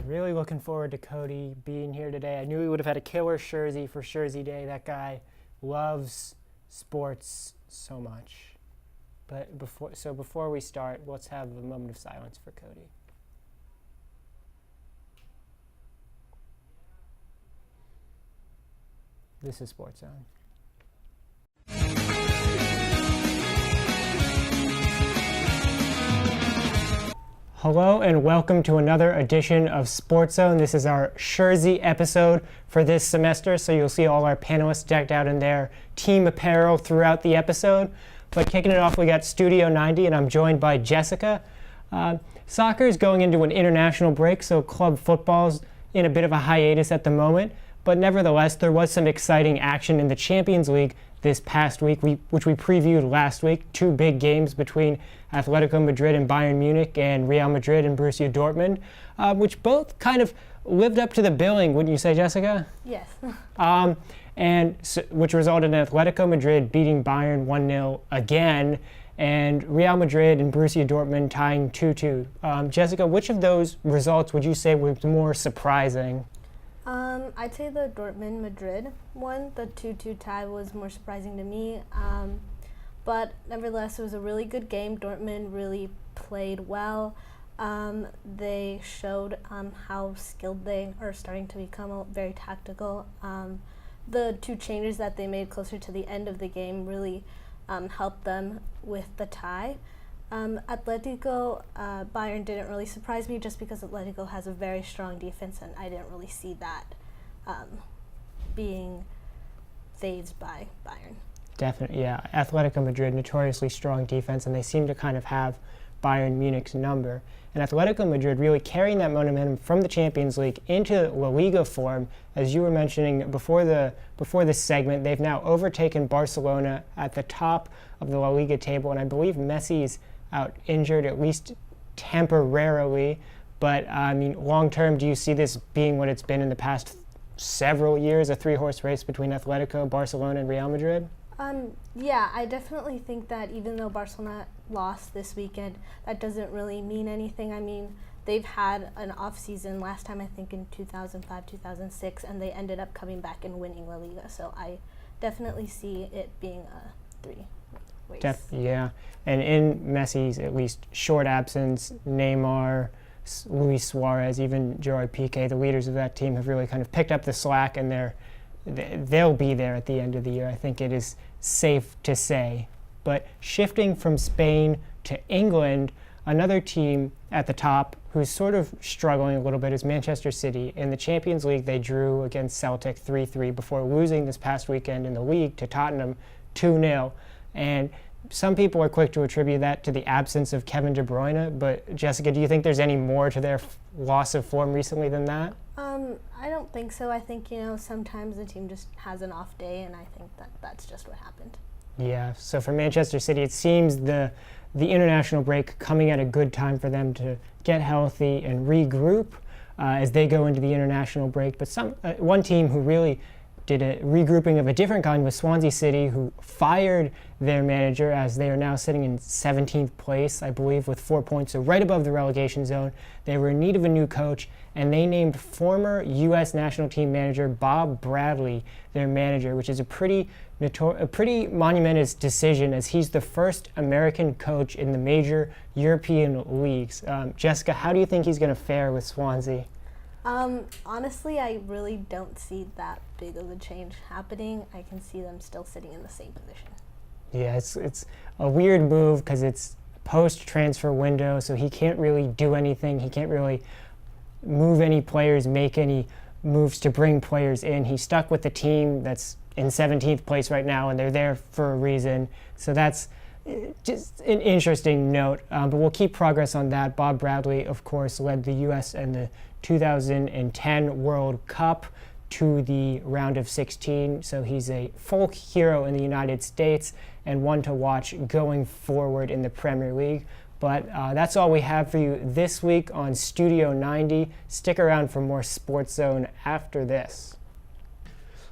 Really looking forward to Cody being here today. I knew he would have had a killer Jersey for Jersey Day. That guy loves sports so much. But before we start, let's have a moment of silence for Cody. This is SportsZone. Hello and welcome to another edition of SportsZone. This is our Jersey episode for this semester, so you'll see all our panelists decked out in their team apparel throughout the episode. But kicking it off, we got Studio 90, and I'm joined by Jessica. Soccer is going into an international break, so club football's in a bit of a hiatus at the moment. But nevertheless, there was some exciting action in the Champions League this past week, which we previewed last week. Two big games between Atletico Madrid and Bayern Munich and Real Madrid and Borussia Dortmund, which both kind of lived up to the billing, wouldn't you say, Jessica? Yes. Which resulted in Atletico Madrid beating Bayern 1-0 again, and Real Madrid and Borussia Dortmund tying 2-2. Jessica, which of those results would you say was more surprising? I'd say the Dortmund-Madrid one. The 2-2 tie was more surprising to me. But nevertheless, it was a really good game. Dortmund really played well. They showed how skilled they are starting to become, very tactical. The two changes that they made closer to the end of the game really helped them with the tie. Atletico, Bayern didn't really surprise me just because Atletico has a very strong defense, and I didn't really see that being fazed by Bayern. Definitely, yeah. Atletico Madrid, notoriously strong defense, and they seem to kind of have Bayern Munich's number. And Atletico Madrid really carrying that momentum from the Champions League into La Liga form. As you were mentioning before this segment, they've now overtaken Barcelona at the top of the La Liga table, and I believe Messi's out injured, at least temporarily. But I mean, long term, do you see this being what it's been in the past several years, a three-horse race between Atletico, Barcelona, and Real Madrid? Yeah, I definitely think that even though Barcelona lost this weekend, that doesn't really mean anything. I mean, they've had an off-season last time, I think, in 2005, 2006, and they ended up coming back and winning La Liga. So I definitely see it being a three-race. Yeah, and in Messi's at least short absence, Neymar, Luis Suarez, even Gerard Piqué, the leaders of that team have really kind of picked up the slack, and they'll be there at the end of the year. I think it is safe to say. But shifting from Spain to England, another team at the top who's sort of struggling a little bit is Manchester City. In the Champions League, they drew against Celtic 3-3 before losing this past weekend in the league to Tottenham 2-0. And some people are quick to attribute that to the absence of Kevin De Bruyne. But Jessica, do you think there's any more to their loss of form recently than that? I don't think so. I think, sometimes the team just has an off day, and I think that's just what happened. Yeah, so for Manchester City, it seems the international break coming at a good time for them to get healthy and regroup as they go into the international break. But one team who really did a regrouping of a different kind was Swansea City, who fired their manager as they are now sitting in 17th place, I believe, with 4 points, so right above the relegation zone. They were in need of a new coach, and they named former U.S. national team manager Bob Bradley their manager, which is a pretty monumentous decision, as he's the first American coach in the major European leagues. Jessica, how do you think he's going to fare with Swansea? Honestly, I really don't see that big of a change happening. I can see them still sitting in the same position. Yeah, it's a weird move because it's post-transfer window, so he can't really do anything. He can't really move any players, make any moves to bring players in. He's stuck with the team that's in 17th place right now, and they're there for a reason. So that's just an interesting note, but we'll keep progress on that. Bob Bradley, of course, led the U.S. and the 2010 World Cup to the round of 16, so he's a folk hero in the United States and one to watch going forward in the Premier League. But that's all we have for you this week on Studio 90. Stick around for more SportsZone after this.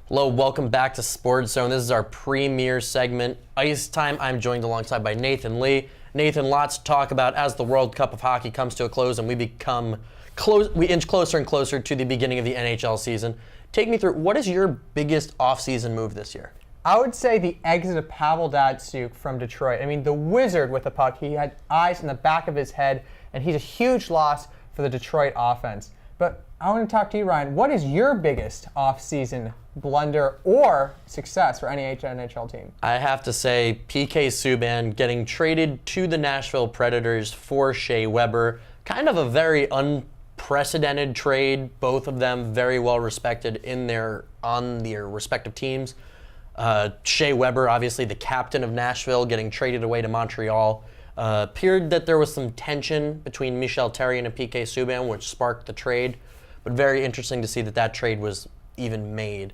Hello, welcome back to SportsZone. This is our premiere segment, Ice Time. I'm joined alongside by Nathan Lee Nathan, lots to talk about as the World Cup of Hockey comes to a close and we inch closer and closer to the beginning of the NHL season. Take me through, what is your biggest offseason move this year? I would say the exit of Pavel Datsyuk from Detroit. I mean, the wizard with the puck. He had eyes in the back of his head, and he's a huge loss for the Detroit offense. But I want to talk to you, Ryan. What is your biggest offseason blunder or success for any NHL team? I have to say PK Subban getting traded to the Nashville Predators for Shea Weber. Kind of a very unprecedented trade. Both of them very well respected on their respective teams. Shea Weber, obviously the captain of Nashville, getting traded away to Montreal. Appeared that there was some tension between Michel Therrien and PK Subban, which sparked the trade. But very interesting to see that trade was even made.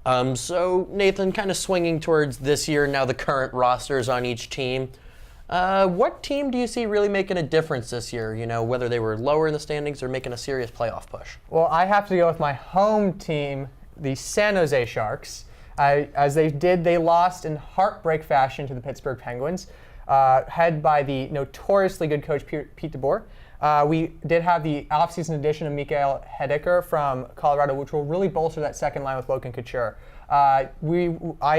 So Nathan, kind of swinging towards this year, now the current rosters on each team. What team do you see really making a difference this year? You know, whether they were lower in the standings or making a serious playoff push? Well, I have to go with my home team, the San Jose Sharks. They lost in heartbreak fashion to the Pittsburgh Penguins, headed by the notoriously good coach Pete DeBoer. We did have the offseason addition of Mikael Hediker from Colorado, which will really bolster that second line with Logan Couture. I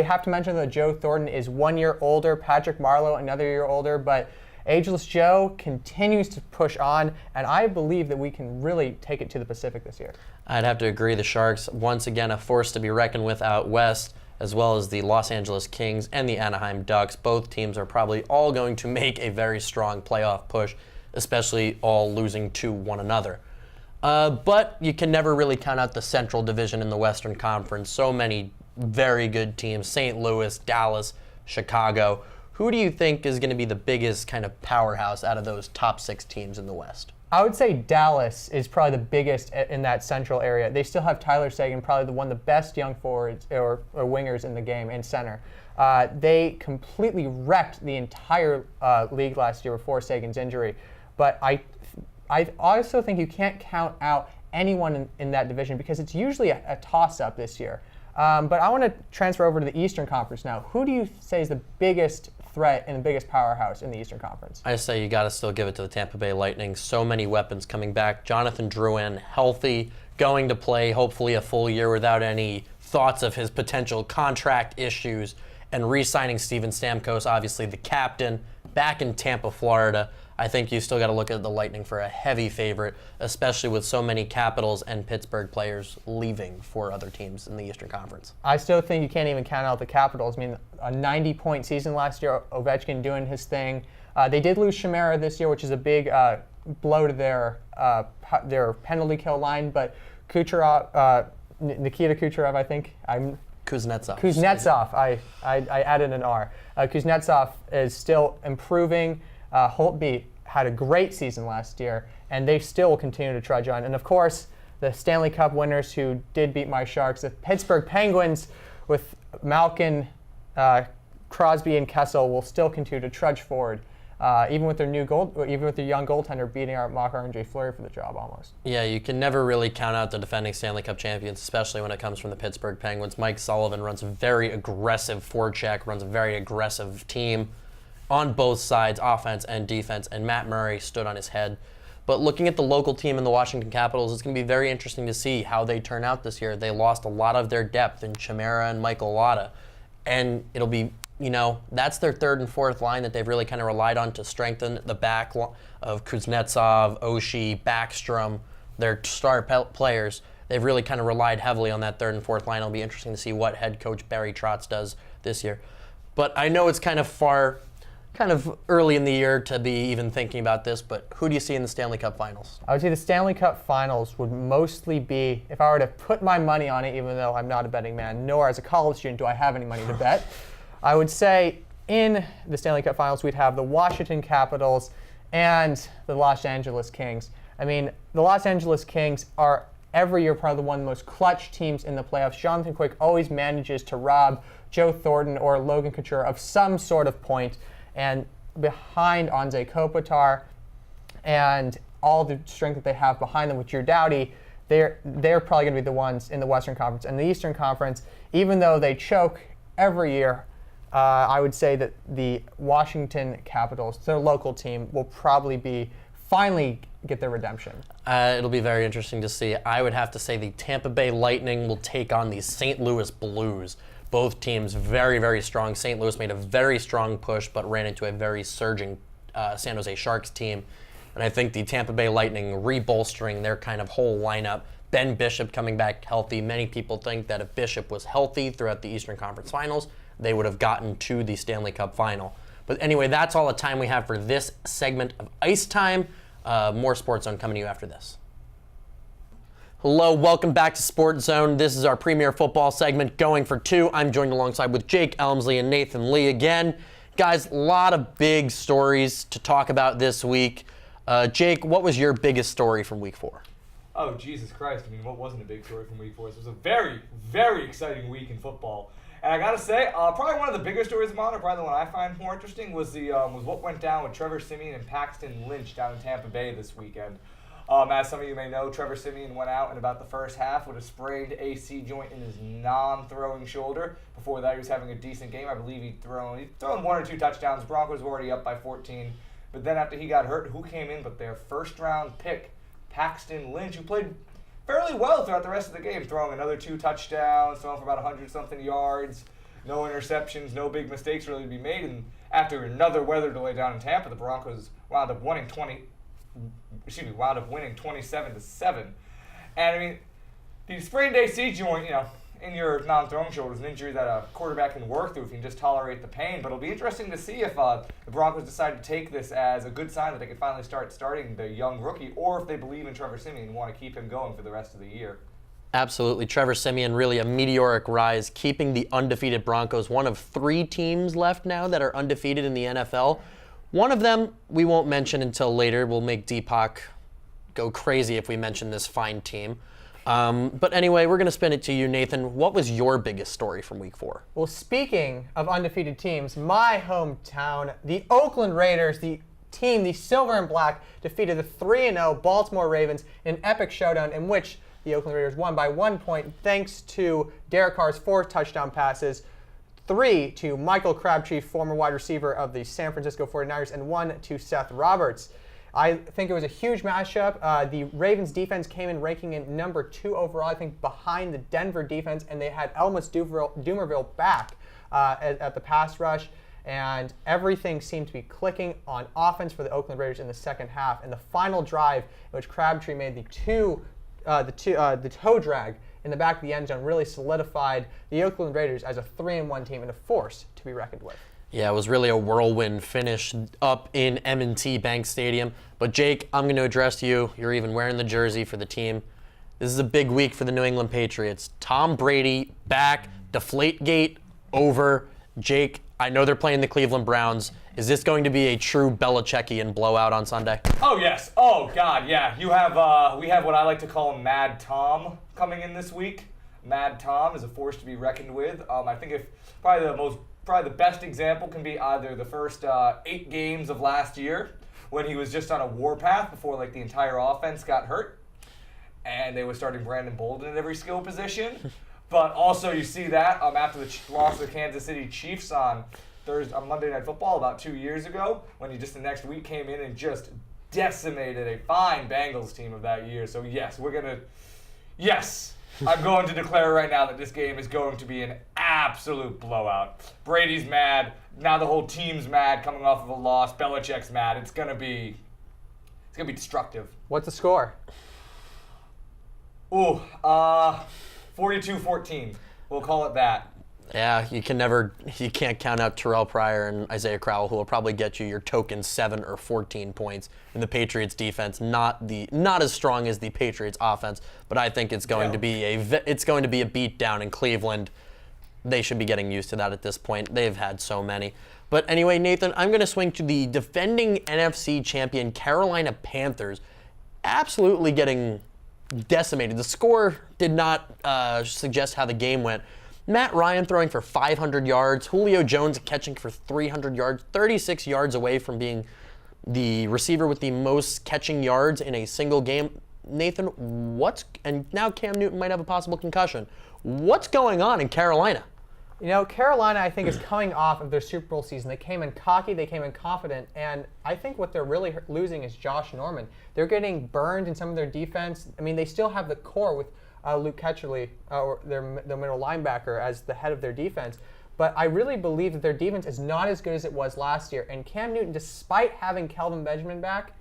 have to mention that Joe Thornton is 1 year older, Patrick Marleau another year older, but Ageless Joe continues to push on, and I believe that we can really take it to the Pacific this year. I'd have to agree. The Sharks, once again, a force to be reckoned with out west, as well as the Los Angeles Kings and the Anaheim Ducks. Both teams are probably all going to make a very strong playoff push, especially all losing to one another. But you can never really count out the Central Division in the Western Conference. So many very good teams, St. Louis, Dallas, Chicago. Who do you think is going to be the biggest kind of powerhouse out of those top 6 teams in the West? I would say Dallas is probably the biggest in that central area. They still have Tyler Seguin, probably one of the best young forwards or wingers in the game, in center. They completely wrecked the entire league last year before Seguin's injury. But I also think you can't count out anyone in that division because it's usually a toss-up this year. But I want to transfer over to the Eastern Conference now. Who do you say is the biggest threat and the biggest powerhouse in the Eastern Conference? I say you got to still give it to the Tampa Bay Lightning. So many weapons coming back. Jonathan Drouin, healthy, going to play hopefully a full year without any thoughts of his potential contract issues, and re-signing Steven Stamkos, obviously the captain, back in Tampa, Florida. I think you still got to look at the Lightning for a heavy favorite, especially with so many Capitals and Pittsburgh players leaving for other teams in the Eastern Conference. I still think you can't even count out the Capitals. I mean, a 90-point season last year, Ovechkin doing his thing. They did lose Chimera this year, which is a big blow to their penalty kill line, but Nikita Kucherov, I think. Kuznetsov. I added an R. Kuznetsov is still improving. Holtby had a great season last year, and they still will continue to trudge on. And of course, the Stanley Cup winners who did beat my Sharks, the Pittsburgh Penguins, with Malkin, Crosby, and Kessel, will still continue to trudge forward, even with their young goaltender beating out Marc-Andre Fleury for the job almost. Yeah, you can never really count out the defending Stanley Cup champions, especially when it comes from the Pittsburgh Penguins. Mike Sullivan runs a very aggressive forecheck, runs a very aggressive team on both sides, offense and defense, and Matt Murray stood on his head. But looking at the local team in the Washington Capitals, it's going to be very interesting to see how they turn out this year. They lost a lot of their depth in Chimera and Michael Latta, and it'll be, that's their third and fourth line that they've really kind of relied on to strengthen the back of Kuznetsov, Oshie, Backstrom, their star players. They've really kind of relied heavily on that third and fourth line. It'll be interesting to see what head coach Barry Trotz does this year. But I know it's kind of early in the year to be even thinking about this, but who do you see in the Stanley Cup Finals? I would say the Stanley Cup Finals would mostly be, if I were to put my money on it, even though I'm not a betting man, nor as a college student do I have any money to bet, I would say in the Stanley Cup Finals we'd have the Washington Capitals and the Los Angeles Kings. I mean, the Los Angeles Kings are every year probably one of the most clutch teams in the playoffs. Jonathan Quick always manages to rob Joe Thornton or Logan Couture of some sort of point. And behind Anze Kopitar and all the strength that they have behind them with Drew Doughty, they're probably going to be the ones in the Western Conference. And the Eastern Conference, even though they choke every year, I would say that the Washington Capitals, their local team, will probably finally get their redemption. It'll be very interesting to see. I would have to say the Tampa Bay Lightning will take on the St. Louis Blues. Both teams very, very strong. St. Louis made a very strong push, but ran into a very surging San Jose Sharks team. And I think the Tampa Bay Lightning rebolstering their kind of whole lineup. Ben Bishop coming back healthy. Many people think that if Bishop was healthy throughout the Eastern Conference Finals, they would have gotten to the Stanley Cup Final. But anyway, that's all the time we have for this segment of Ice Time. More Sports Zone coming to you after this. Hello, welcome back to Sports Zone. This is our premier football segment, Going for Two. I'm joined alongside with Jake Elmsley and Nathan Lee again. Guys, a lot of big stories to talk about this week. Jake, what was your biggest story from Week 4? Oh, Jesus Christ. I mean, what wasn't a big story from Week 4? This was a very, very exciting week in football. And I got to say, probably one of the bigger stories, or probably the one I find more interesting, was what went down with Trevor Siemian and Paxton Lynch down in Tampa Bay this weekend. As some of you may know, Trevor Siemian went out in about the first half with a sprained AC joint in his non-throwing shoulder. Before that, he was having a decent game. I believe he'd thrown 1 or 2 touchdowns. Broncos were already up by 14. But then after he got hurt, who came in but their first-round pick, Paxton Lynch, who played fairly well throughout the rest of the game, throwing another 2 touchdowns, throwing for about 100-something yards, no interceptions, no big mistakes really to be made. And after another weather delay down in Tampa, the Broncos wound up winning 27-7. And I mean, the sprained AC joint, in your non-throwing shoulder is an injury that a quarterback can work through if you can just tolerate the pain. But it'll be interesting to see if the Broncos decide to take this as a good sign that they can finally start starting the young rookie, or if they believe in Trevor Siemian and want to keep him going for the rest of the year. Absolutely. Trevor Siemian, really a meteoric rise, keeping the undefeated Broncos, one of 3 teams left now that are undefeated in the NFL. One of them we won't mention until later. We'll make Deepak go crazy if we mention this fine team. But anyway, we're going to spin it to you, Nathan. What was your biggest story from Week 4? Well, speaking of undefeated teams, my hometown, the Oakland Raiders, the silver and black, defeated the 3-0 Baltimore Ravens in an epic showdown in which the Oakland Raiders won by 1 point thanks to Derek Carr's 4 touchdown passes, 3 to Michael Crabtree, former wide receiver of the San Francisco 49ers, and 1 to Seth Roberts. I think it was a huge matchup. The Ravens defense came in ranking in number 2 overall, I think behind the Denver defense, and they had Elmas Dumerville back at the pass rush, and everything seemed to be clicking on offense for the Oakland Raiders in the second half. And the final drive, in which Crabtree made the toe drag in the back of the end zone, really solidified the Oakland Raiders as a 3-1 team and a force to be reckoned with. Yeah, it was really a whirlwind finish up in M&T Bank Stadium. But Jake, I'm going to address you. You're even wearing the jersey for the team. This is a big week for the New England Patriots. Tom Brady back, Deflategate over. Jake, I know they're playing the Cleveland Browns. Is this going to be a true Belichickian blowout on Sunday? Oh, yes. Oh, God, yeah. We have what I like to call Mad Tom coming in this week. Mad Tom is a force to be reckoned with. I think if probably the best example can be either the first 8 games of last year when he was just on a warpath before the entire offense got hurt and they were starting Brandon Bolden at every skill position. But also you see that after the loss to the Kansas City Chiefs on Monday Night Football about 2 years ago, when he just the next week came in and just decimated a fine Bengals team of that year. So yes, I'm going to declare right now that this game is going to be an absolute blowout. Brady's mad. Now the whole team's mad coming off of a loss. Belichick's mad. It's gonna be destructive. What's the score? Ooh, 42-14. We'll call it that. Yeah, you can't count out Terrell Pryor and Isaiah Crowell, who will probably get you your token 7 or 14 points. And the Patriots defense, not as strong as the Patriots offense, but I think it's going to be a beat down in Cleveland. They should be getting used to that at this point. They've had so many. But anyway, Nathan, I'm going to swing to the defending NFC champion Carolina Panthers, absolutely getting decimated. The score did not suggest how the game went. Matt Ryan throwing for 500 yards, Julio Jones catching for 300 yards, 36 yards away from being the receiver with the most catching yards in a single game. Nathan, and now Cam Newton might have a possible concussion. What's going on in Carolina? You know, Carolina, I think, is coming off of their Super Bowl season. They came in cocky, they came in confident, and I think what they're really losing is Josh Norman. They're getting burned in some of their defense. I mean, they still have the core with Luke Ketcherly, or their middle linebacker, as the head of their defense. But I really believe that their defense is not as good as it was last year. And Cam Newton, despite having Kelvin Benjamin back,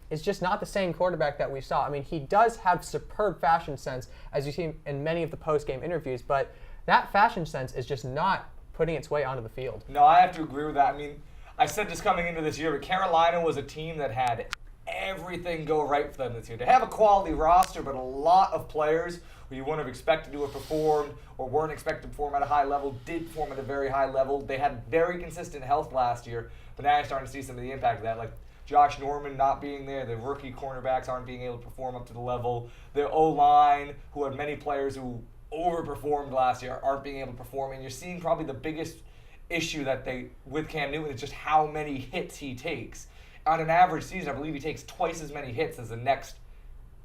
is just not the same quarterback that we saw. I mean, he does have superb fashion sense, as you see in many of the post-game interviews, but that fashion sense is just not putting its way onto the field. No, I have to agree with that. I mean, I said this coming into this year, but Carolina was a team that had everything go right for them this year. They have a quality roster, but a lot of players who you wouldn't have expected to have performed or weren't expected to perform at a high level did perform at a very high level. They had very consistent health last year, but now you're starting to see some of the impact of that. Like Josh Norman not being there, the rookie cornerbacks aren't being able to perform up to the level. The O-line, who had many players who overperformed last year, aren't being able to perform. And you're seeing probably the biggest issue that with Cam Newton is just how many hits he takes. On an average season, I believe he takes twice as many hits as the next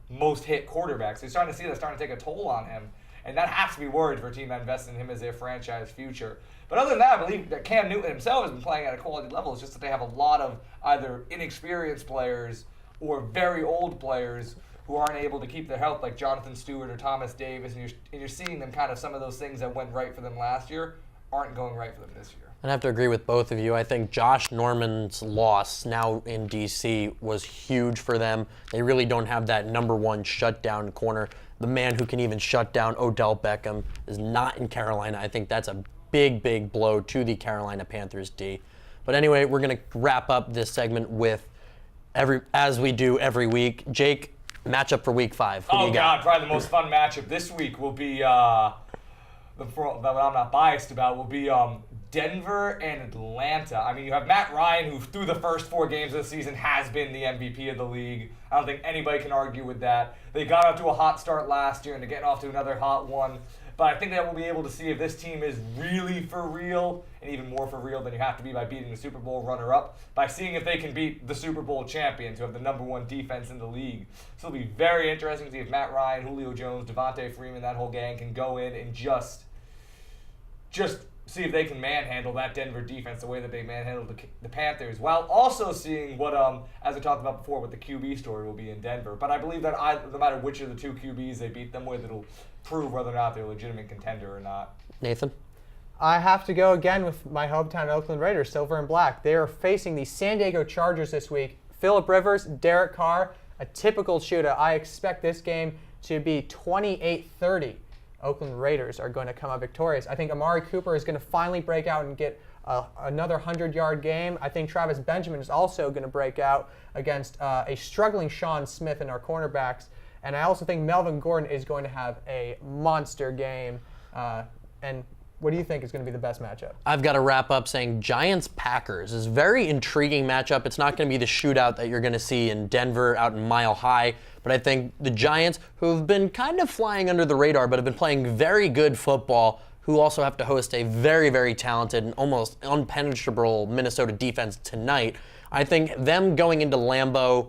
most hit quarterback. So you're starting to see that starting to take a toll on him. And that has to be worried for a team that invests in him as their franchise future. But other than that, I believe that Cam Newton himself has been playing at a quality level. It's just that they have a lot of either inexperienced players or very old players who aren't able to keep their health, like Jonathan Stewart or Thomas Davis. And you're seeing them kind of some of those things that went right for them last year aren't going right for them this year. I have to agree with both of you. I think Josh Norman's loss now in D.C. was huge for them. They really don't have that number one shutdown corner. The man who can even shut down Odell Beckham is not in Carolina. I think that's a big, big blow to the Carolina Panthers D. But anyway, we're going to wrap up this segment with, as we do every week, Jake, matchup for Week 5. Who do you got? Probably the most fun matchup this week will be, that I'm not biased about, will be Denver and Atlanta. I mean, you have Matt Ryan, who through the first 4 games of the season has been the MVP of the league. I don't think anybody can argue with that. They got off to a hot start last year, and they're getting off to another hot one. But I think that we'll be able to see if this team is really for real, and even more for real than you have to be by beating the Super Bowl runner-up, by seeing if they can beat the Super Bowl champions, who have the number 1 defense in the league. So it'll be very interesting to see if Matt Ryan, Julio Jones, Devontae Freeman, that whole gang can go in and just see if they can manhandle that Denver defense the way that they manhandled the Panthers, while also seeing what, as I talked about before, what the QB story will be in Denver. But I believe that no matter which of the 2 QBs they beat them with, it'll prove whether or not they're a legitimate contender or not. Nathan? I have to go again with my hometown Oakland Raiders, silver and black. They are facing the San Diego Chargers this week. Phillip Rivers, Derek Carr, a typical shootout. I expect this game to be 28-30. Oakland Raiders are going to come out victorious. I think Amari Cooper is going to finally break out and get another 100-yard game. I think Travis Benjamin is also going to break out against a struggling Sean Smith in our cornerbacks. And I also think Melvin Gordon is going to have a monster game. And what do you think is going to be the best matchup? I've got to wrap up saying Giants-Packers is a very intriguing matchup. It's not going to be the shootout that you're going to see in Denver out in Mile High, but I think the Giants, who have been kind of flying under the radar but have been playing very good football, who also have to host a very, very talented and almost impenetrable Minnesota defense tonight, I think them going into Lambeau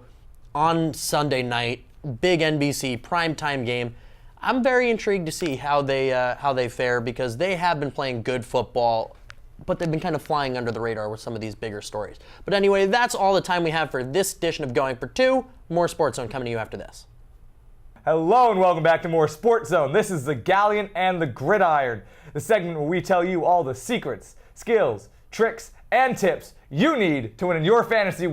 on Sunday night, big NBC primetime game, I'm very intrigued to see how they fare, because they have been playing good football, but they've been kind of flying under the radar with some of these bigger stories. But anyway, that's all the time we have for this edition of Going for Two. More SportsZone coming to you after this. Hello and welcome back to more SportsZone. This is the Galleon and the Gridiron, the segment where we tell you all the secrets, skills, tricks, and tips you need to win in your fantasy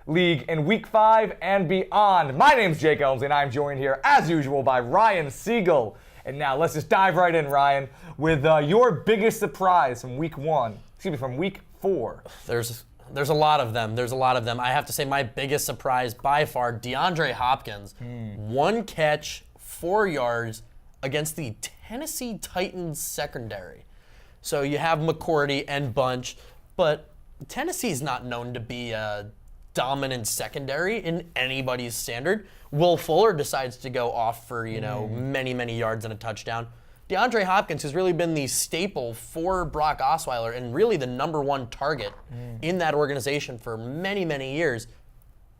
league in Week 5 and beyond. My name's Jake Elmsley, and I'm joined here, as usual, by Ryan Siegel. And now let's just dive right in, Ryan, with your biggest surprise from Week 4. There's a lot of them. I have to say my biggest surprise by far, DeAndre Hopkins. 1 catch, 4 yards against the Tennessee Titans secondary. So you have McCourty and Bunch, but Tennessee's not known to be a dominant secondary in anybody's standard. Will Fuller decides to go off for, many, many yards and a touchdown. DeAndre Hopkins has really been the staple for Brock Osweiler and really the number 1 target in that organization for many, many years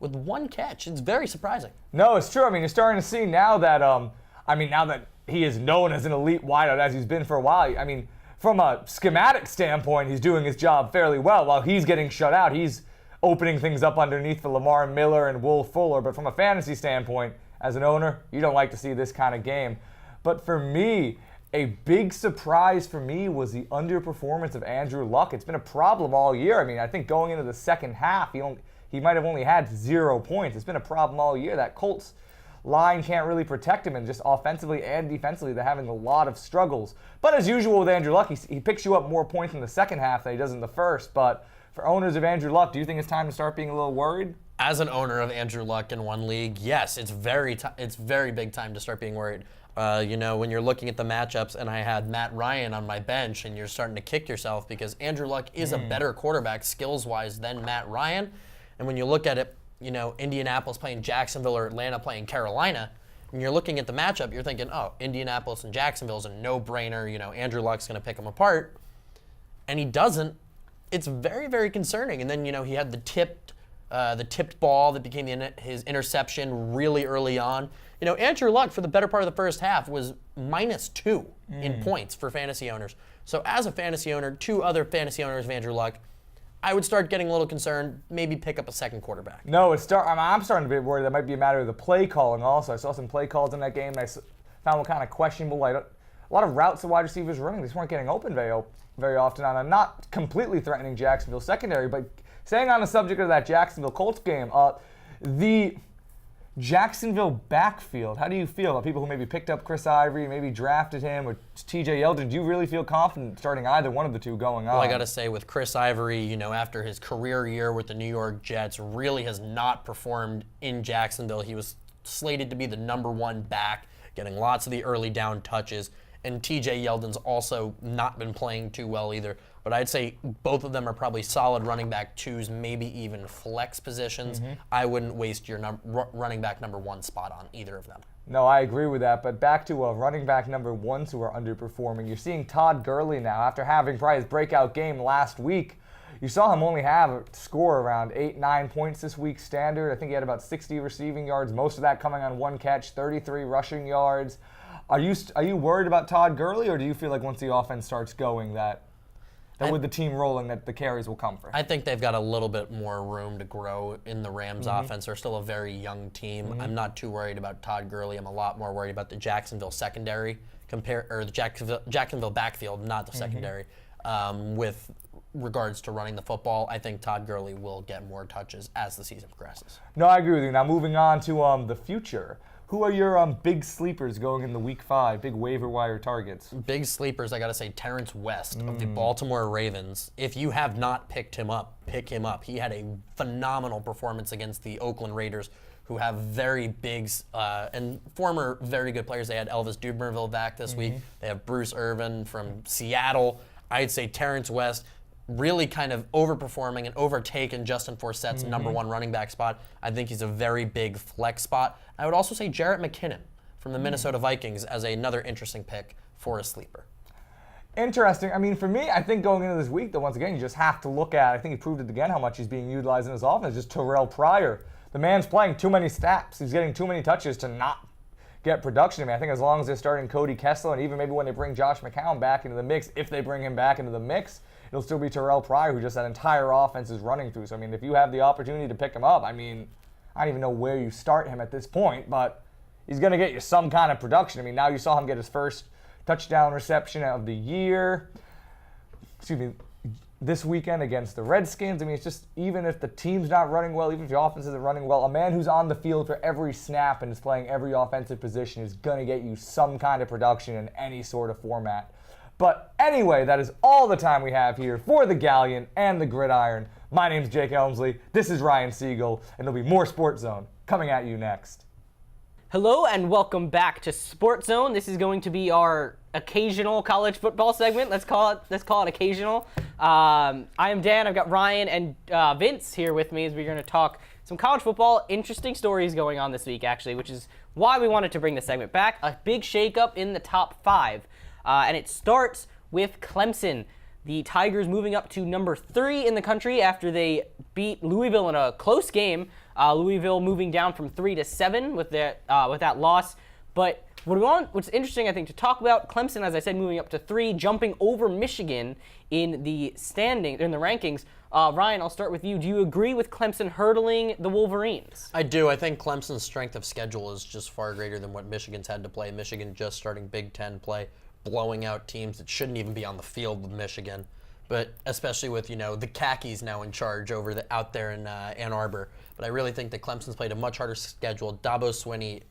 with 1 catch. It's very surprising. No, it's true. I mean, you're starting to see now that, now that he is known as an elite wideout, as he's been for a while. I mean, from a schematic standpoint, he's doing his job fairly well. While he's getting shut out, he's opening things up underneath for Lamar Miller and Will Fuller. But from a fantasy standpoint, as an owner, you don't like to see this kind of game. But for me, a big surprise for me was the underperformance of Andrew Luck. It's been a problem all year. I mean, I think going into the second half, he might have only had 0 points. It's been a problem all year. That Colts line can't really protect him, and just offensively and defensively, they're having a lot of struggles. But as usual with Andrew Luck, he picks you up more points in the second half than he does in the first. But for owners of Andrew Luck, do you think it's time to start being a little worried? As an owner of Andrew Luck in one league, yes, it's very big time to start being worried. When you're looking at the matchups, and I had Matt Ryan on my bench, and you're starting to kick yourself because Andrew Luck is a better quarterback skills-wise than Matt Ryan. And when you look at it, Indianapolis playing Jacksonville or Atlanta playing Carolina, and you're looking at the matchup, you're thinking, oh, Indianapolis and Jacksonville is a no-brainer. Andrew Luck's going to pick them apart. And he doesn't. It's very, very concerning. And then, he had the tipped ball that became his interception really early on. Andrew Luck, for the better part of the first half, was -2 in points for fantasy owners. So as a fantasy owner, 2 other fantasy owners of Andrew Luck, I would start getting a little concerned, maybe pick up a second quarterback. No, I'm starting to be worried that might be a matter of the play calling also. I saw some play calls in that game, and I found them kind of questionable. Like, a lot of routes the wide receivers were running, they just weren't getting open very often. And I'm not completely threatening Jacksonville secondary, but staying on the subject of that Jacksonville Colts game, the Jacksonville backfield, how do you feel about people who maybe picked up Chris Ivory, maybe drafted him, or TJ Yeldon? Do you really feel confident starting either one of the two going on? Well, I got to say, with Chris Ivory, after his career year with the New York Jets, really has not performed in Jacksonville. He was slated to be the #1 back, getting lots of the early down touches. And TJ Yeldon's also not been playing too well either. But I'd say both of them are probably solid running back 2s, maybe even flex positions. I wouldn't waste your running back #1 spot on either of them. No, I agree with that. But back to running back #1s who are underperforming. You're seeing Todd Gurley now, after having probably his breakout game last week. You saw him only have a score around 8-9 points this week standard. I think he had about 60 receiving yards, most of that coming on one catch, 33 rushing yards. Are you worried about Todd Gurley, or do you feel like once the offense starts going that with the team rolling, that the carries will come for him? I think they've got a little bit more room to grow in the Rams offense. They're still a very young team. I'm not too worried about Todd Gurley. I'm a lot more worried about the Jacksonville secondary, the Jacksonville backfield, not the secondary. With regards to running the football, I think Todd Gurley will get more touches as the season progresses. No, I agree with you. Now moving on to the future. Who are your big sleepers going in the Week 5, big waiver wire targets? Big sleepers, I got to say, Terrence West of the Baltimore Ravens. If you have not picked him up, pick him up. He had a phenomenal performance against the Oakland Raiders, who have very big and former very good players. They had Elvis Duberville back this week. They have Bruce Irvin from Seattle. I'd say Terrence West really kind of overperforming and overtaken Justin Forset's #1 running back spot. I think he's a very big flex spot. I would also say Jarrett McKinnon from the Minnesota Vikings as another interesting pick for a sleeper. Interesting. I mean, for me, I think going into this week, though, once again, you just have to look at, I think he proved it again, how much he's being utilized in his offense, just Terrell Pryor. The man's playing too many snaps. He's getting too many touches to not get production. I mean, I think as long as they're starting Cody Kessler, and even maybe when they bring Josh McCown back into the mix, if they bring him back into the mix, it'll still be Terrell Pryor, who just that entire offense is running through. So, I mean, if you have the opportunity to pick him up, I mean, I don't even know where you start him at this point, but he's going to get you some kind of production. I mean, now you saw him get his first touchdown reception of the year. This weekend against the Redskins. I mean, it's just, even if the team's not running well, even if the offense isn't running well, a man who's on the field for every snap and is playing every offensive position is going to get you some kind of production in any sort of format. But anyway, that is all the time we have here for the Galleon and the Gridiron. My name's Jake Elmsley. This is Ryan Siegel, and there'll be more SportsZone coming at you next. Hello and welcome back to SportsZone. This is going to be our occasional college football segment. Let's call it occasional. I am Dan. I've got Ryan and Vince here with me as we're going to talk some college football. Interesting stories going on this week, actually, which is why we wanted to bring the segment back. A big shakeup in the top 5. And it starts with Clemson. The Tigers moving up to number 3 in the country after they beat Louisville in a close game. Louisville moving down from 3 to 7 with that loss. But What's interesting, I think, to talk about, Clemson, as I said, moving up to 3, jumping over Michigan in the rankings. Ryan, I'll start with you. Do you agree with Clemson hurdling the Wolverines? I do. I think Clemson's strength of schedule is just far greater than what Michigan's had to play. Michigan just starting Big Ten play, blowing out teams that shouldn't even be on the field with Michigan. But especially with, the Khakis now in charge out there in Ann Arbor. But I really think that Clemson's played a much harder schedule. Dabo Swinney,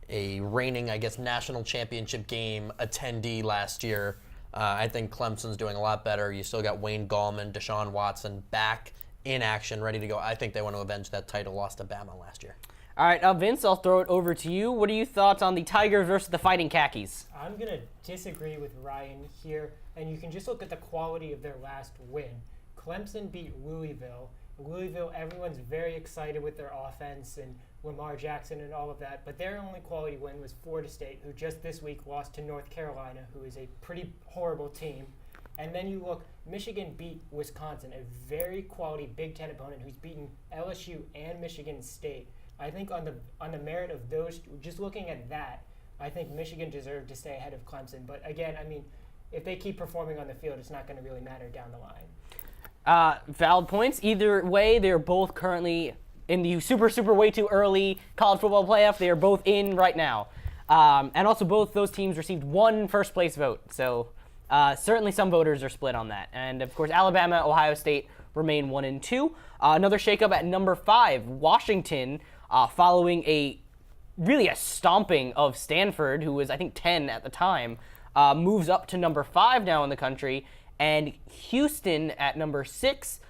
a reigning, national championship game attendee last year. I think Clemson's doing a lot better. You still got Wayne Gallman, Deshaun Watson back in action, ready to go. I think they want to avenge that title lost to Bama last year. All right, Vince, I'll throw it over to you. What are your thoughts on the Tigers versus the Fighting Khakis? I'm going to disagree with Ryan here, and you can just look at the quality of their last win. Clemson beat Louisville. Louisville, everyone's very excited with their offense and Lamar Jackson and all of that, but their only quality win was Florida State, who just this week lost to North Carolina, who is a pretty horrible team. And then you look, Michigan beat Wisconsin, a very quality Big Ten opponent who's beaten LSU and Michigan State. I think on the merit of those, just looking at that, I think Michigan deserved to stay ahead of Clemson. But again, if they keep performing on the field, it's not going to really matter down the line. Valid points. Either way, they're both currently in the super way too early college football playoff. They are both in right now. And also both those teams received 1 first place vote. So certainly some voters are split on that. And of course, Alabama, Ohio State remain 1 and 2. Another shakeup at number 5, Washington, following a stomping of Stanford, who was I think 10 at the time, moves up to number 5 now in the country. And Houston at number 6.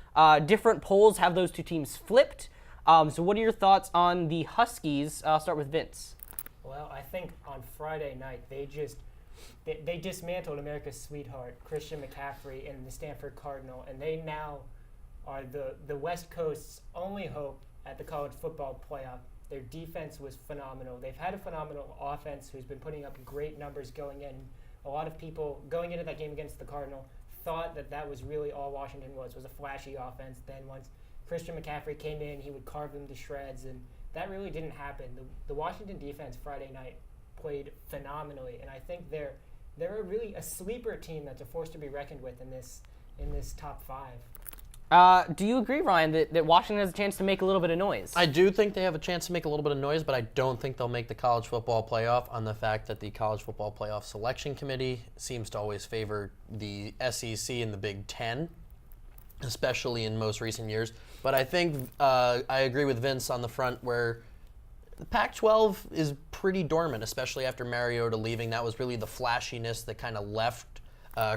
Different polls have those two teams flipped. So what are your thoughts on the Huskies? I'll start with Vince. Well, I think on Friday night, they dismantled America's sweetheart, Christian McCaffrey, and the Stanford Cardinal, and they now are the West Coast's only hope at the college football playoff. Their defense was phenomenal. They've had a phenomenal offense who's been putting up great numbers going in. A lot of people going into that game against the Cardinal thought that was really all Washington was a flashy offense. Then once Christian McCaffrey came in, he would carve them to shreds, and that really didn't happen. The Washington defense Friday night played phenomenally, and I think they're really a sleeper team that's a force to be reckoned with in this top 5. Do you agree, Ryan, that Washington has a chance to make a little bit of noise? I do think they have a chance to make a little bit of noise, but I don't think they'll make the college football playoff on the fact that the college football playoff selection committee seems to always favor the SEC and the Big Ten, especially in most recent years. But I think I agree with Vince on the front where the Pac-12 is pretty dormant, especially after Mariota leaving. That was really the flashiness that kind of left.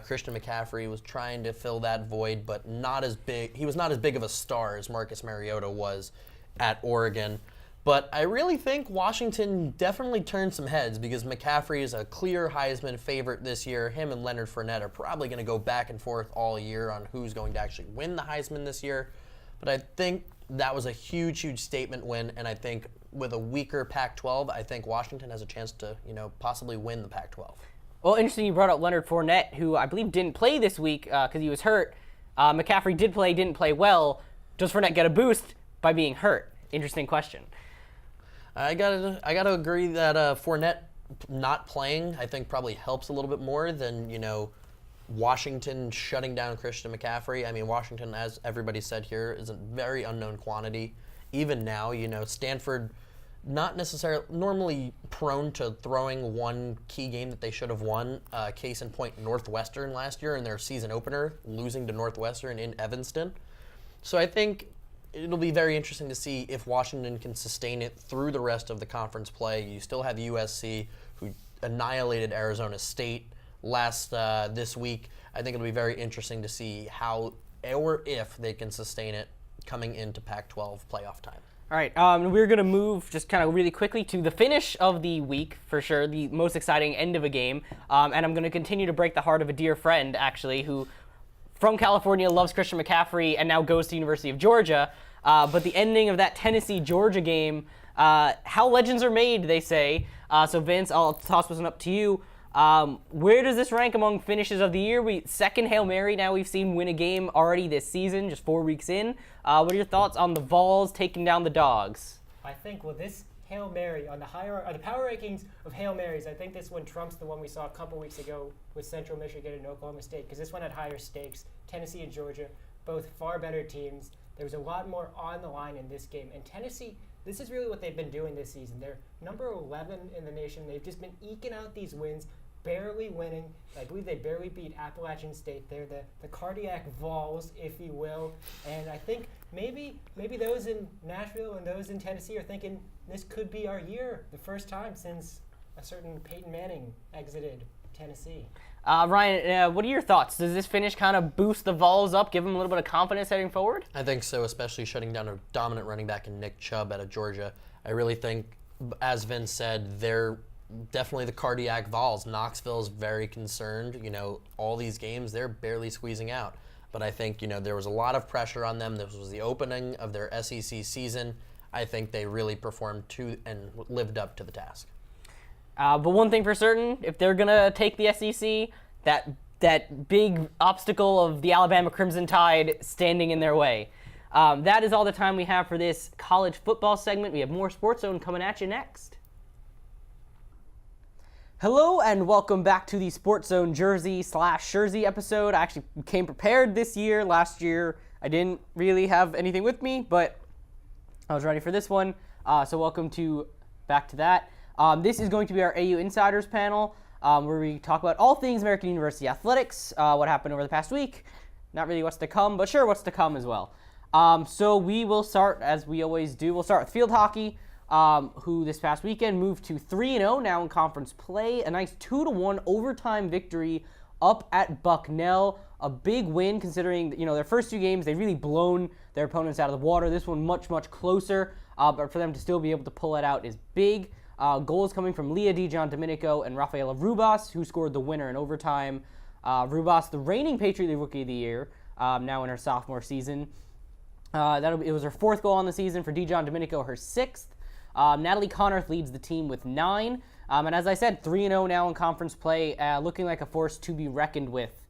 Christian McCaffrey was trying to fill that void, but not as big. He was not as big of a star as Marcus Mariota was at Oregon. But I really think Washington definitely turned some heads because McCaffrey is a clear Heisman favorite this year. Him and Leonard Fournette are probably going to go back and forth all year on who's going to actually win the Heisman this year. But I think that was a huge statement win, and I think with a weaker Pac-12, I think Washington has a chance to, possibly win the Pac-12. Well, interesting you brought up Leonard Fournette, who I believe didn't play this week because he was hurt. McCaffrey didn't play well. Does Fournette get a boost by being hurt? Interesting question. I gotta agree that Fournette not playing, I think, probably helps a little bit more than, Washington shutting down Christian McCaffrey. I mean, Washington, as everybody said here, is a very unknown quantity. Even now, Stanford not necessarily normally prone to throwing one key game that they should have won. Case in point, Northwestern last year in their season opener, losing to Northwestern in Evanston. So I think it'll be very interesting to see if Washington can sustain it through the rest of the conference play. You still have USC, who annihilated Arizona State this week. I think it'll be very interesting to see how or if they can sustain it coming into Pac-12 playoff time. All right, we're going to move just kind of really quickly to the finish of the week, for sure, the most exciting end of a game. And I'm going to continue to break the heart of a dear friend, actually, who from California loves Christian McCaffrey and now goes to University of Georgia. But the ending of that Tennessee-Georgia game, how legends are made, they say. So, Vince, I'll toss this one up to you. Where does this rank among finishes of the year? Second Hail Mary now we've seen win a game already this season, just 4 weeks in. What are your thoughts on the Vols taking down the Dogs? I think, this Hail Mary on the power rankings of Hail Marys. I think this one trumps the one we saw a couple weeks ago with Central Michigan and Oklahoma State, because this one had higher stakes. Tennessee and Georgia, both far better teams. There was a lot more on the line in this game. And Tennessee, this is really what they've been doing this season. They're number 11 in the nation. They've just been eking out these wins, barely winning. I believe they barely beat Appalachian State. They're the cardiac Vols, if you will. And I think maybe those in Nashville and those in Tennessee are thinking this could be our year, the first time since a certain Peyton Manning exited Tennessee. Ryan, what are your thoughts? Does this finish kind of boost the Vols up, give them a little bit of confidence heading forward? I think so, especially shutting down a dominant running back in Nick Chubb out of Georgia. I really think, as Vince said, they're definitely the cardiac Vols. Knoxville's very concerned. All these games, they're barely squeezing out. But I think, there was a lot of pressure on them. This was the opening of their SEC season. I think they really performed to and lived up to the task. But one thing for certain, if they're going to take the SEC, that big obstacle of the Alabama Crimson Tide standing in their way. That is all the time we have for this college football segment. We have more SportsZone coming at you next. Hello and welcome back to the SportsZone Jersey/Shursey episode. I actually came prepared this year. Last year, I didn't really have anything with me, but I was ready for this one. So welcome back to that. This is going to be our AU Insiders panel, where we talk about all things American University athletics, what happened over the past week, not really what's to come, but sure, what's to come as well. So we will start, as we always do, we'll start with field hockey, who this past weekend moved to 3-0 now in conference play, a nice 2-1 overtime victory up at Bucknell, a big win considering, their first two games, they've really blown their opponents out of the water. This one much, much closer, but for them to still be able to pull it out is big. Goals coming from Leah Dijon Domenico and Rafaela Rubas, who scored the winner in overtime. Rubas, the reigning Patriot League Rookie of the Year, now in her sophomore season. It was her fourth goal on the season for Dijon Domenico, her sixth. Natalie Connorth leads the team with 9. And as I said, 3-0 now in conference play, looking like a force to be reckoned with.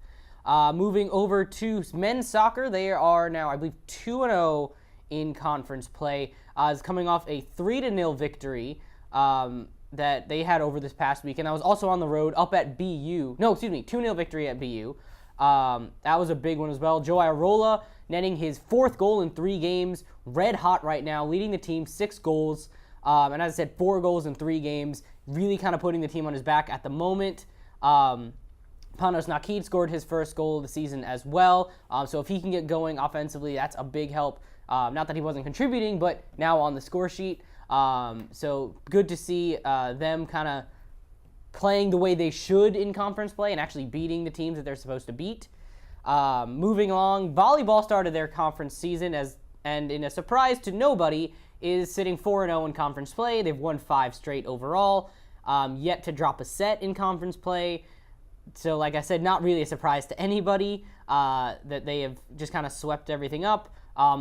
Moving over to men's soccer, they are now, I believe, 2-0 in conference play, is coming off a 3-0 victory that they had over this past week. And I was also on the road up at BU. 2-0 victory at BU. That was a big one as well. Joe Irola netting his 4th goal in 3 games. Red hot right now, leading the team 6 goals. And as I said, 4 goals in 3 games. Really kind of putting the team on his back at the moment. Panos Nakid scored his first goal of the season as well. So if he can get going offensively, that's a big help. Not that he wasn't contributing, but now on the score sheet. So good to see them kind of playing the way they should in conference play and actually beating the teams that they're supposed to beat. Moving along, volleyball started their conference season and in a surprise to nobody, is sitting 4-0 in conference play. They've won 5 straight overall, yet to drop a set in conference play. So like I said, not really a surprise to anybody that they have just kind of swept everything up.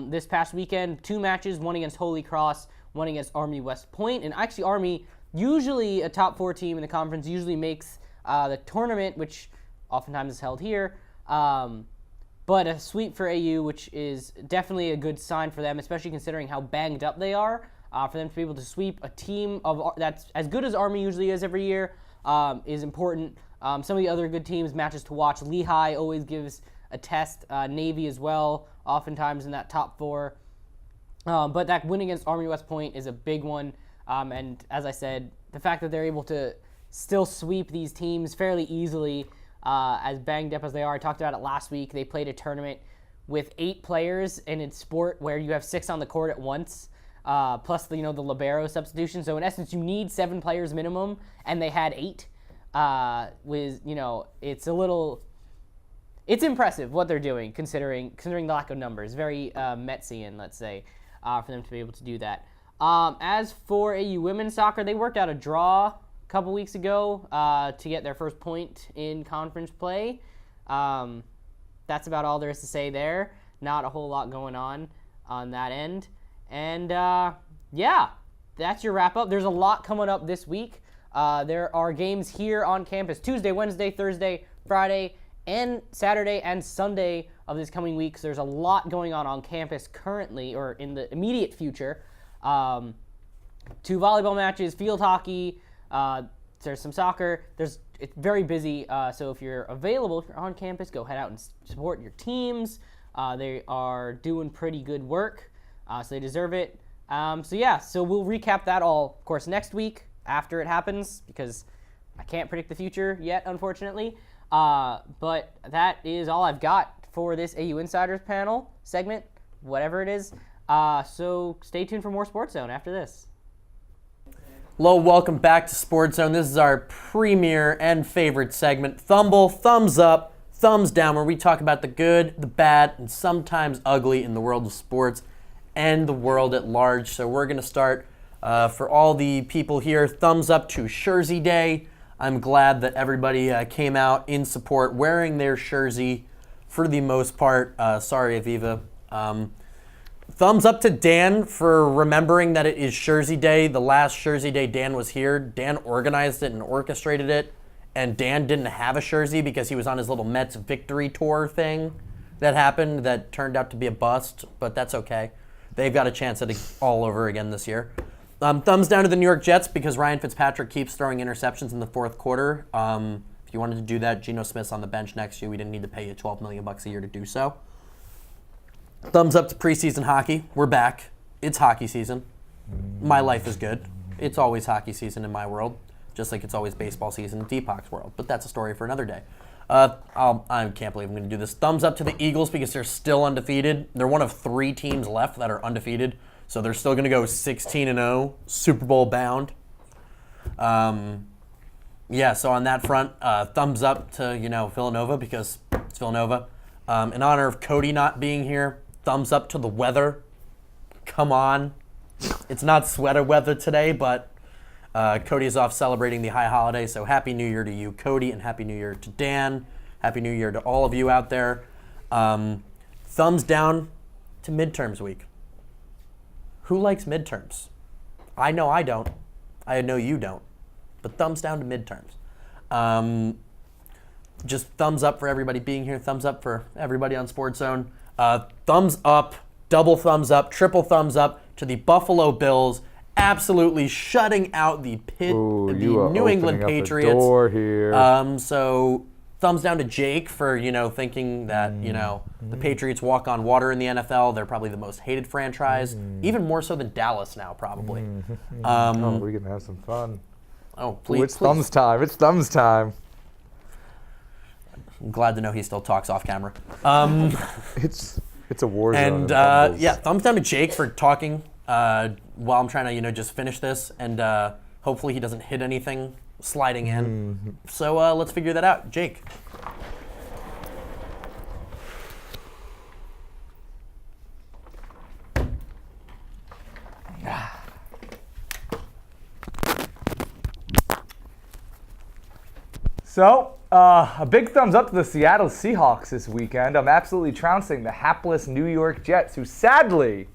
This past weekend, 2 matches, one against Holy Cross, one against Army West Point. And actually Army, usually a top 4 team in the conference, usually makes the tournament, which oftentimes is held here. But a sweep for AU, which is definitely a good sign for them, especially considering how banged up they are. For them to be able to sweep a team that's as good as Army usually is every year is important. Some of the other good teams, matches to watch, Lehigh always gives a test, Navy as well, oftentimes in that top 4. But that win against Army West Point is a big one. And as I said, the fact that they're able to still sweep these teams fairly easily, as banged up as they are. I talked about it last week. They played a tournament with 8 players in a sport where you have 6 on the court at once, plus the libero substitution. So in essence, you need 7 players minimum, and they had 8. It's impressive what they're doing considering the lack of numbers. Very Metsian, let's say, for them to be able to do that. As for AU women's soccer, they worked out a draw a couple weeks ago to get their first point in conference play. That's about all there is to say there. Not a whole lot going on that end. And that's your wrap up. There's a lot coming up this week. There are games here on campus Tuesday, Wednesday, Thursday, Friday, and Saturday and Sunday of this coming week. So there's a lot going on campus currently, or in the immediate future. 2 volleyball matches, field hockey. There's some soccer. It's very busy. So if you're available, if you're on campus, go head out and support your teams. They are doing pretty good work, so they deserve it. So we'll recap that all, of course, next week after it happens, because I can't predict the future yet, unfortunately. But that is all I've got for this AU Insiders panel segment, whatever it is. So stay tuned for more SportsZone after this. Hello, welcome back to SportsZone. This is our premier and favorite segment, Thumble, Thumbs Up, Thumbs Down, where we talk about the good, the bad, and sometimes ugly in the world of sports and the world at large. So we're going to start, for all the people here, thumbs up to Jersey Day. I'm glad that everybody came out in support, wearing their jersey for the most part. Sorry, Aviva. Thumbs up to Dan for remembering that it is Jersey Day. The last Jersey Day Dan was here. Dan organized it and orchestrated it. And Dan didn't have a jersey because he was on his little Mets victory tour thing that happened that turned out to be a bust. But that's okay. They've got a chance at it all over again this year. Thumbs down to the New York Jets because Ryan Fitzpatrick keeps throwing interceptions in the fourth quarter. If you wanted to do that, Geno Smith's on the bench next year. We didn't need to pay you $12 million a year to do so. Thumbs up to preseason hockey. We're back. It's hockey season. My life is good. It's always hockey season in my world, just like it's always baseball season in Deepak's world. But that's a story for another day. I can't believe I'm going to do this. Thumbs up to the Eagles because they're still undefeated. They're one of 3 teams left that are undefeated, so they're still going to go 16-0, Super Bowl bound. So on that front, thumbs up to Villanova because it's Villanova. In honor of Cody not being here, thumbs up to the weather. Come on. It's not sweater weather today, but Cody is off celebrating the high holiday, so Happy New Year to you, Cody, and Happy New Year to Dan. Happy New Year to all of you out there. Thumbs down to midterms week. Who likes midterms? I know I don't. I know you don't. But thumbs down to midterms. Just thumbs up for everybody being here. Thumbs up for everybody on SportsZone. Thumbs up, double thumbs up, triple thumbs up to the Buffalo Bills, absolutely shutting out the New England Patriots. The door here. So thumbs down to Jake for thinking that the Patriots walk on water in the NFL. They're probably the most hated franchise, even more so than Dallas now, probably. We can have some fun. Oh, please! It's thumbs time. It's thumbs time. I'm glad to know he still talks off camera. It's a war zone. And thumbs down to Jake for talking while I'm trying to just finish this, and hopefully he doesn't hit anything sliding in. So let's figure that out, Jake. So, a big thumbs up to the Seattle Seahawks this weekend. I'm absolutely trouncing the hapless New York Jets, who sadly,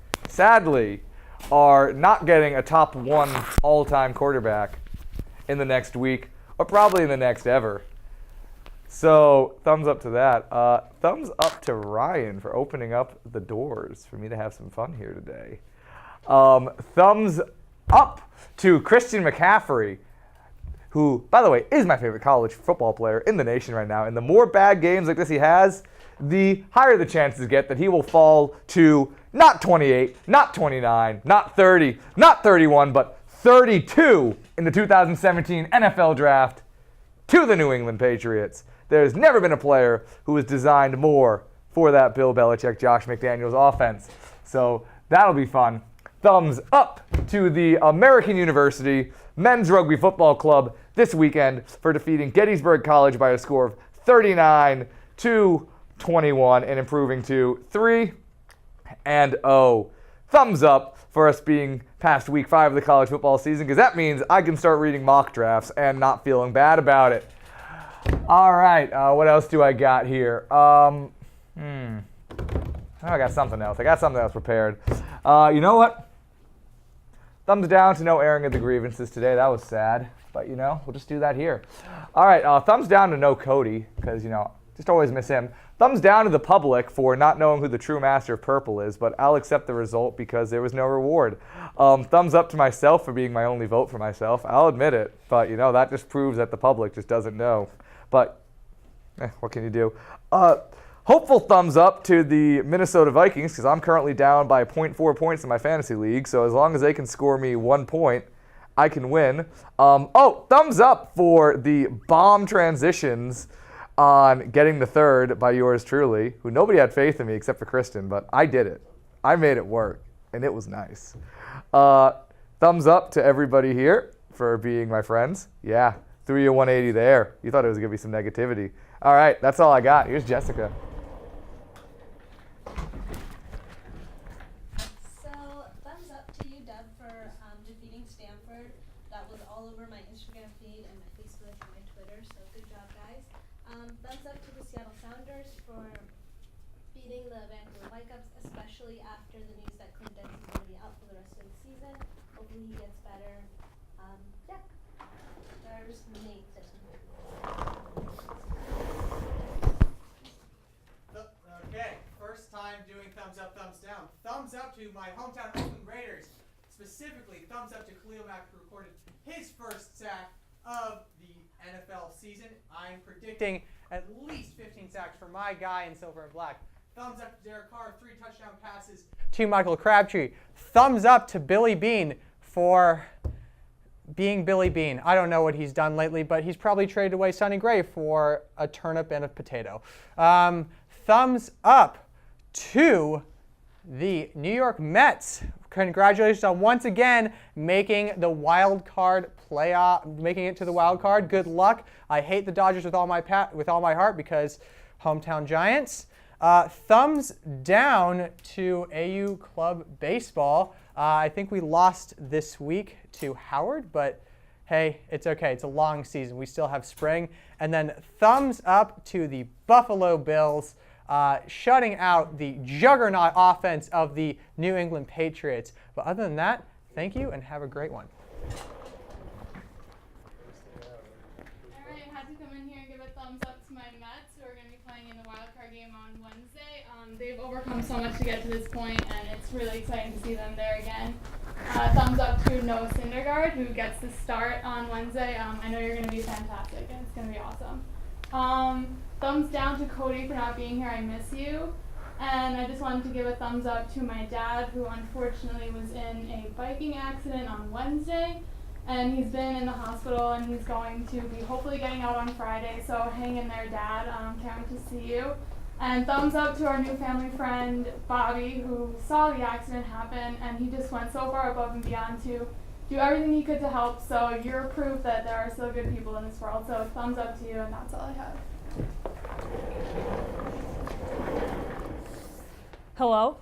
are not getting a top 1 all-time quarterback in the next week, or probably in the next ever. So, thumbs up to that. Thumbs up to Ryan for opening up the doors for me to have some fun here today. Thumbs up to Christian McCaffrey, who, by the way, is my favorite college football player in the nation right now. And the more bad games like this he has, the higher the chances get that he will fall to not 28, not 29, not 30, not 31, but 32 in the 2017 NFL Draft to the New England Patriots. There's never been a player who was designed more for that Bill Belichick, Josh McDaniels offense. So that'll be fun. Thumbs up to the American University Men's Rugby Football Club this weekend for defeating Gettysburg College by a score of 39-21 and improving to 3-0. Thumbs up for us being past week 5 of the college football season, because that means I can start reading mock drafts and not feeling bad about it. All right, what else do I got here? I got something else. Prepared. You know what? Thumbs down to no airing of the grievances today. That was sad, but we'll just do that here. All right, thumbs down to no Cody, because Just always miss him. Thumbs down to the public for not knowing who the true master of purple is, but I'll accept the result because there was no reward. Thumbs up to myself for being my only vote for myself. I'll admit it, but that just proves that the public just doesn't know. But what can you do? Hopeful thumbs up to the Minnesota Vikings because I'm currently down by 0.4 points in my fantasy league. So as long as they can score me 1 point, I can win. Thumbs up for the bomb transitions on getting the third by yours truly, who nobody had faith in me except for Kristen, but I did it. I made it work, and it was nice. Thumbs up to everybody here for being my friends. Yeah, threw you a 180 there. You thought it was going to be some negativity. All right, that's all I got. Here's Jessica. So, thumbs up to you, Deb, for defeating Stanford. That was all over my Instagram feed and my Facebook and my Twitter, so good job, guys. Thumbs up to the Seattle Sounders for beating the Vancouver Whitecaps, especially after the news that Clint Dix is going to be out for the rest of the season. Hopefully he gets better. There's me. Okay, first time doing thumbs up, thumbs down. Thumbs up to my hometown Oakland Raiders. Specifically, thumbs up to Khalil Mack, who recorded his first sack of the NFL season. I'm predicting at least 15 sacks for my guy in silver and black. Thumbs up to Derek Carr, 3 touchdown passes to Michael Crabtree. Thumbs up to Billy Beane for being Billy Beane. I don't know what he's done lately, but he's probably traded away Sonny Gray for a turnip and a potato. Thumbs up to the New York Mets. Congratulations on once again making the wild card playoff, making it to the wild card. Good luck. I hate the Dodgers with all my heart because hometown Giants. Thumbs down to AU Club Baseball. I think we lost this week to Howard, but hey, it's okay. It's a long season. We still have spring. And then thumbs up to the Buffalo Bills, shutting out the juggernaut offense of the New England Patriots. But other than that, thank you and have a great one. All right, I had to come in here and give a thumbs up to my Mets, who are going to be playing in the wildcard game on Wednesday. They've overcome so much to get to this point, and it's really exciting to see them there again. Thumbs up to Noah Syndergaard, who gets the start on Wednesday. I know you're going to be fantastic, and it's going to be awesome. Thumbs down to Cody for not being here. I miss you. And I just wanted to give a thumbs up to my dad, who unfortunately was in a biking accident on Wednesday. And he's been in the hospital, and he's going to be hopefully getting out on Friday. So hang in there, Dad. Can't wait to see you. And thumbs up to our new family friend, Bobby, who saw the accident happen, and he just went so far above and beyond to do everything he could to help. So you're proof that there are still good people in this world. So thumbs up to you, and that's all I have. Hello.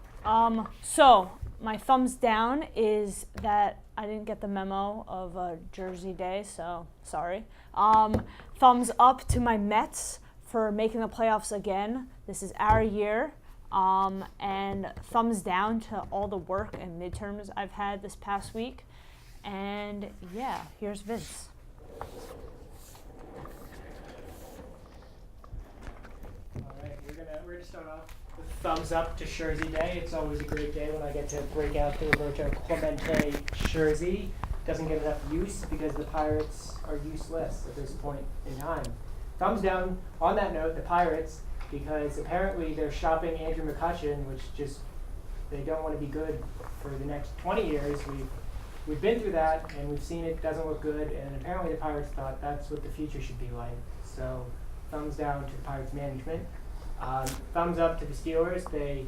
So my thumbs down is that I didn't get the memo of Jersey Day, so sorry. Thumbs up to my Mets for making the playoffs again. This is our year. And thumbs down to all the work and midterms I've had this past week. And yeah, here's Vince. All right, we're gonna start off with thumbs up to Jersey Day. It's always a great day when I get to break out the Roberto Clemente jersey. Doesn't get enough use because the Pirates are useless at this point in time. Thumbs down on that note, the Pirates, because apparently they're shopping Andrew McCutchen, which just they don't want to be good for the next 20 years. We've been through that, and we've seen it doesn't look good, and apparently the Pirates thought that's what the future should be like. So thumbs down to the Pirates management. Thumbs up to the Steelers. They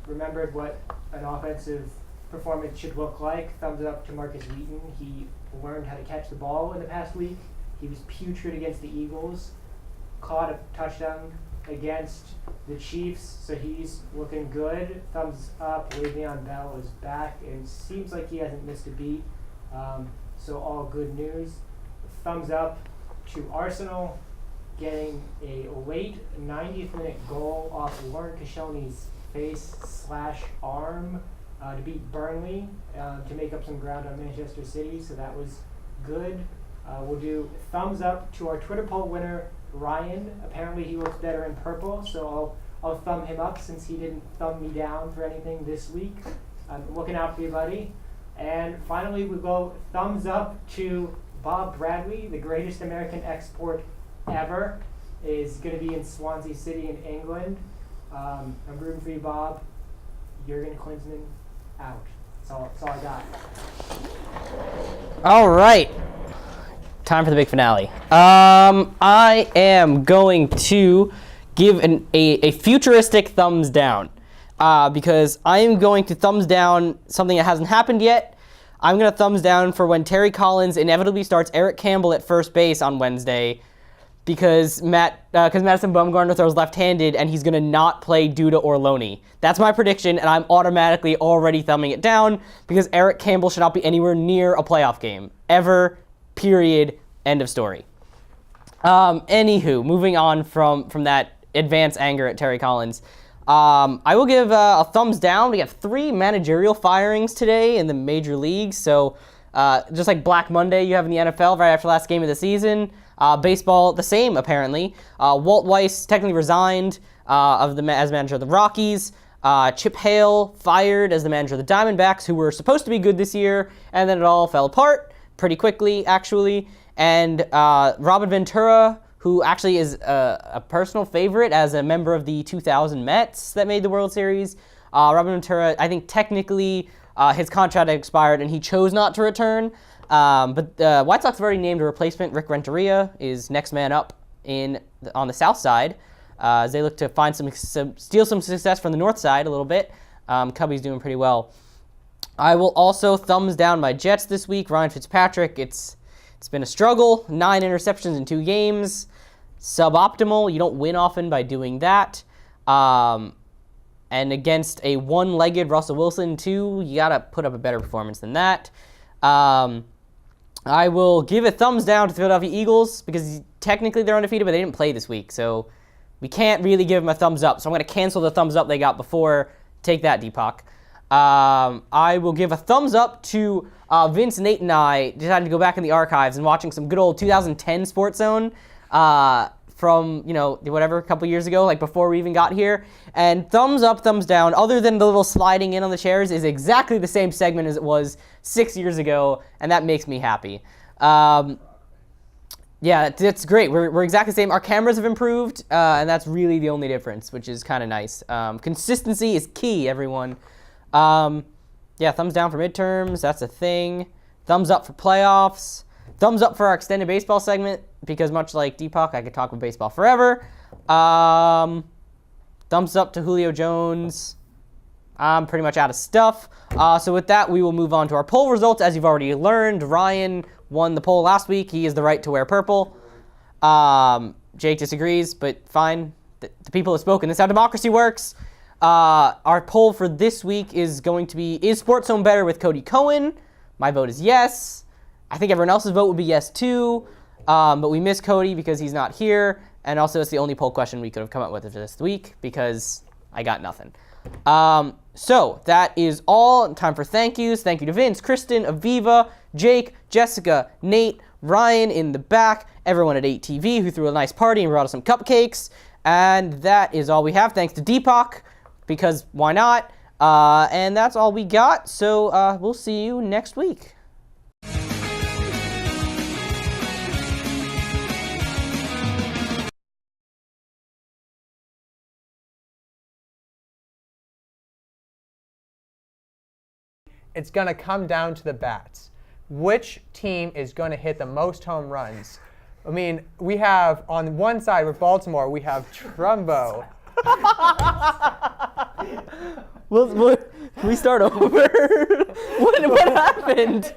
remembered what an offensive performance should look like. Thumbs up to Marcus Wheaton. He learned how to catch the ball in the past week. He was putrid against the Eagles. Caught a touchdown against the Chiefs, so he's looking good. Thumbs up, Le'Veon Bell is back, and seems like he hasn't missed a beat. So all good news. Thumbs up to Arsenal, getting a late 90th minute goal off Warren Koscielny's face/arm to beat Burnley to make up some ground on Manchester City, so that was good. We'll do thumbs up to our Twitter poll winner, Ryan. Apparently he looks better in purple, so I'll thumb him up since he didn't thumb me down for anything this week. I'm looking out for you, buddy. And finally, we go thumbs up to Bob Bradley, the greatest American export ever, is going to be in Swansea City in England. I'm rooting for you, Bob. Jurgen Klinsmann, out. That's all I got. All right. Time for the big finale. I am going to give a futuristic thumbs down because I am going to thumbs down something that hasn't happened yet. I'm going to thumbs down for when Terry Collins inevitably starts Eric Campbell at first base on Wednesday because Madison Bumgarner throws left-handed and he's going to not play due to Orloni. That's my prediction, and I'm automatically already thumbing it down because Eric Campbell should not be anywhere near a playoff game. Ever. Period. End of story. Anywho, moving on from that advanced anger at Terry Collins, I will give a thumbs down. We have 3 managerial firings today in the major leagues. So just like Black Monday you have in the NFL right after the last game of the season, baseball the same apparently. Walt Weiss technically resigned as manager of the Rockies. Chip Hale fired as the manager of the Diamondbacks, who were supposed to be good this year, and then it all fell apart pretty quickly, actually. And Robin Ventura, who actually is a personal favorite as a member of the 2000 Mets that made the World Series. Robin Ventura, I think technically his contract expired and he chose not to return. But the White Sox have already named a replacement. Rick Renteria is next man up on the south side as they look to find steal some success from the north side a little bit. Cubby's doing pretty well. I will also thumbs down my Jets this week. Ryan Fitzpatrick, it's been a struggle. 9 interceptions in 2 games. Suboptimal. You don't win often by doing that. And against a one-legged Russell Wilson, too, you got to put up a better performance than that. I will give a thumbs down to the Philadelphia Eagles because technically they're undefeated, but they didn't play this week. So we can't really give them a thumbs up. So I'm going to cancel the thumbs up they got before. Take that, Deepak. I will give a thumbs up to Vince, Nate, and I decided to go back in the archives and watching some good old 2010 SportsZone from, whatever, a couple years ago, like before we even got here. And thumbs up, thumbs down, other than the little sliding in on the chairs, is exactly the same segment as it was 6 years ago, and that makes me happy. Yeah, that's great. We're exactly the same. Our cameras have improved, and that's really the only difference, which is kind of nice. Consistency is key, everyone. Yeah, thumbs down for midterms. That's a thing. Thumbs up for playoffs. Thumbs up for our extended baseball segment because much like Deepak, I could talk about baseball forever. Thumbs up to Julio Jones. I'm pretty much out of stuff. So with that, we will move on to our poll results. As you've already learned, Ryan won the poll last week. He has the right to wear purple. Jake disagrees, but fine. The people have spoken. This is how democracy works. Our poll for this week is going to be, is SportsZone better with Cody Cohen? My vote is yes. I think everyone else's vote would be yes too. But we miss Cody because he's not here. And also it's the only poll question we could have come up with for this week because I got nothing. So that is all. Time for thank yous. Thank you to Vince, Kristen, Aviva, Jake, Jessica, Nate, Ryan in the back, everyone at 8TV who threw a nice party and brought us some cupcakes. And that is all we have. Thanks to Deepak, because why not? And that's all we got. So we'll see you next week. It's going to come down to the bats. Which team is going to hit the most home runs? I mean, we have, on one side with Baltimore, we have Trumbo. Can we start over? What happened?